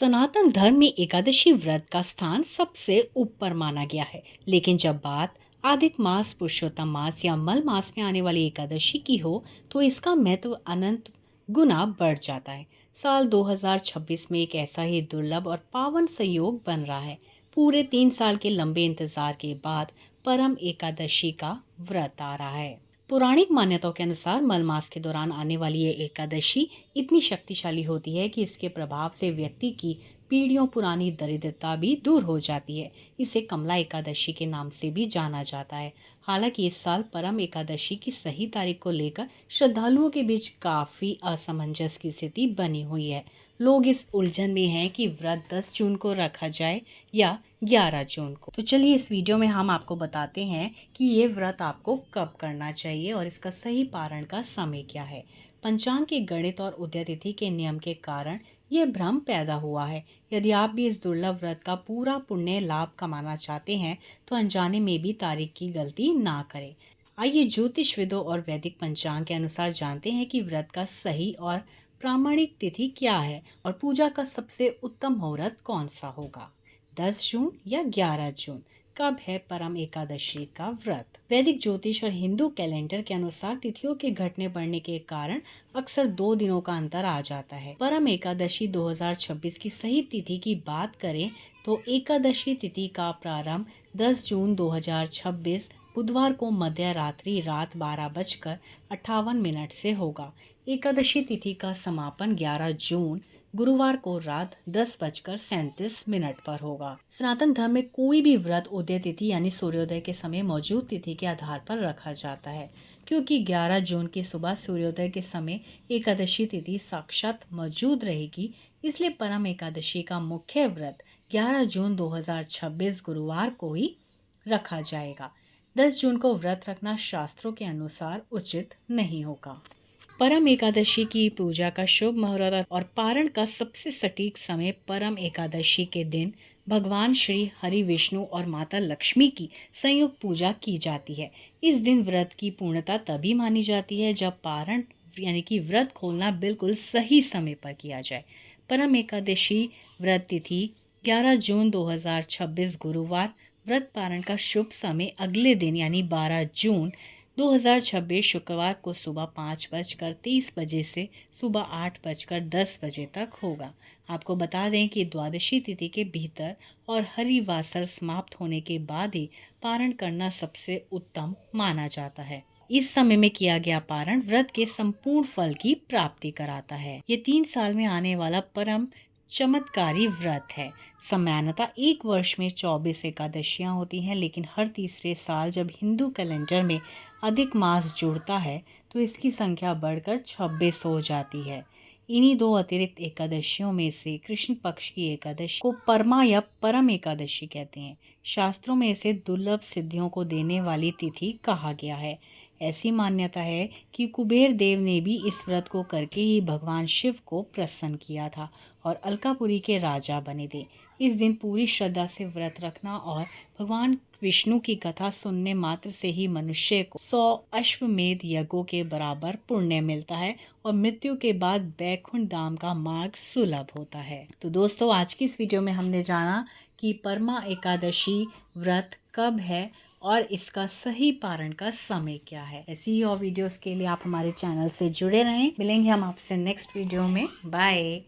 सनातन धर्म में एकादशी व्रत का स्थान सबसे ऊपर माना गया है, लेकिन जब बात अधिक मास, पुरुषोत्तम मास या मल मास में आने वाली एकादशी की हो, तो इसका महत्व अनंत गुना बढ़ जाता है। साल 2026 में एक ऐसा ही दुर्लभ और पावन संयोग बन रहा है। पूरे 3 साल के लंबे इंतजार के बाद परम एकादशी का व्रत आ रहा है। पौराणिक मान्यताओं के अनुसार मल मास के दौरान आने वाली ये एकादशी इतनी शक्तिशाली होती है कि इसके प्रभाव से व्यक्ति की पीढ़ियों पुरानी दरिद्रता भी दूर हो जाती है। इसे कमला एकादशी के नाम से भी जाना जाता है। हालांकि इस साल परम एकादशी की सही तारीख को लेकर श्रद्धालुओं के बीच काफी असमंजस की स्थिति बनी हुई है। लोग इस उलझन में हैं कि व्रत 10 जून को रखा जाए या 11 जून को। तो चलिए इस वीडियो में हम आपको बताते हैं कि ये व्रत आपको कब करना चाहिए और इसका सही पारण का समय क्या है। पंचांग के गणित और उदय तिथि के नियम के कारण यह भ्रम पैदा हुआ है। यदि आप भी इस दुर्लभ व्रत का पूरा पुण्य लाभ कमाना चाहते हैं तो अनजाने में भी तारीख की गलती ना करें। आइए ज्योतिषविदों और वैदिक पंचांग के अनुसार जानते हैं कि व्रत का सही और प्रामाणिक तिथि क्या है और पूजा का सबसे उत्तम मुहूर्त कौन सा होगा। 10 जून या 11 जून कब है परम एकादशी का व्रत। वैदिक ज्योतिष और हिंदू कैलेंडर के अनुसार तिथियों के घटने बढ़ने के कारण अक्सर 2 दिनों का अंतर आ जाता है। परम एकादशी 2026 की सही तिथि की बात करें तो एकादशी तिथि का प्रारंभ 10 जून 2026 बुधवार को मध्य रात्रि रात 12:58 से होगा। एकादशी तिथि का समापन 11 जून गुरुवार को रात 10:37 पर होगा। सनातन धर्म में कोई भी व्रत उदय तिथि यानी सूर्योदय के समय मौजूद तिथि के आधार पर रखा जाता है। क्योंकि 11 जून की सुबह सूर्योदय के समय एकादशी तिथि साक्षात मौजूद रहेगी, इसलिए परम एकादशी का मुख्य व्रत 11 जून 2026 गुरुवार को ही रखा जाएगा। 10 जून को व्रत रखना शास्त्रों के अनुसार उचित नहीं होगा। परम एकादशी की पूजा का शुभ मुहूर्त और पारण का सबसे सटीक समय परम एकादशी के दिन भगवान श्री हरि विष्णु और माता लक्ष्मी की संयुक्त पूजा की जाती है। इस दिन व्रत की पूर्णता तभी मानी जाती है जब पारण यानी कि व्रत खोलना बिल्कुल सही समय पर किया जाए। परम एकादशी व्रत तिथि 11 जून 2026 गुरुवार। व्रत पारण का शुभ समय अगले दिन यानी 12 जून 2026 शुक्रवार को सुबह 5:30 से सुबह 8:10 तक होगा। आपको बता दें कि द्वादशी तिथि के भीतर और हरिवासर समाप्त होने के बाद ही पारण करना सबसे उत्तम माना जाता है। इस समय में किया गया पारण व्रत के संपूर्ण फल की प्राप्ति कराता है। ये 3 साल में आने वाला परम चमत्कारी व्रत है। सामान्यतः एक वर्ष में 24 एकादशियां होती हैं, लेकिन हर तीसरे साल जब हिंदू कैलेंडर में अधिक मास जुड़ता है तो इसकी संख्या बढ़कर 26 हो जाती है। इन्हीं 2 अतिरिक्त एकादशियों में से कृष्ण पक्ष की एकादशी को परमा या परम एकादशी कहते हैं। शास्त्रों में इसे दुर्लभ सिद्धियों को देने वाली तिथि कहा गया है। ऐसी मान्यता है कि कुबेर देव ने भी इस व्रत को करके ही भगवान शिव को प्रसन्न किया था और अलकापुरी के राजा बने थे। इस दिन पूरी श्रद्धा से व्रत रखना और भगवान विष्णु की कथा सुनने मात्र से ही मनुष्य को 100 अश्वमेध यज्ञों के बराबर पुण्य मिलता है और मृत्यु के बाद वैकुंठ धाम का मार्ग सुलभ होता है। तो दोस्तों, आज की इस वीडियो में हमने जाना कि परमा एकादशी व्रत कब है और इसका सही पारण का समय क्या है। ऐसी ही और वीडियोस के लिए आप हमारे चैनल से जुड़े रहें। मिलेंगे हम आपसे नेक्स्ट वीडियो में। बाय।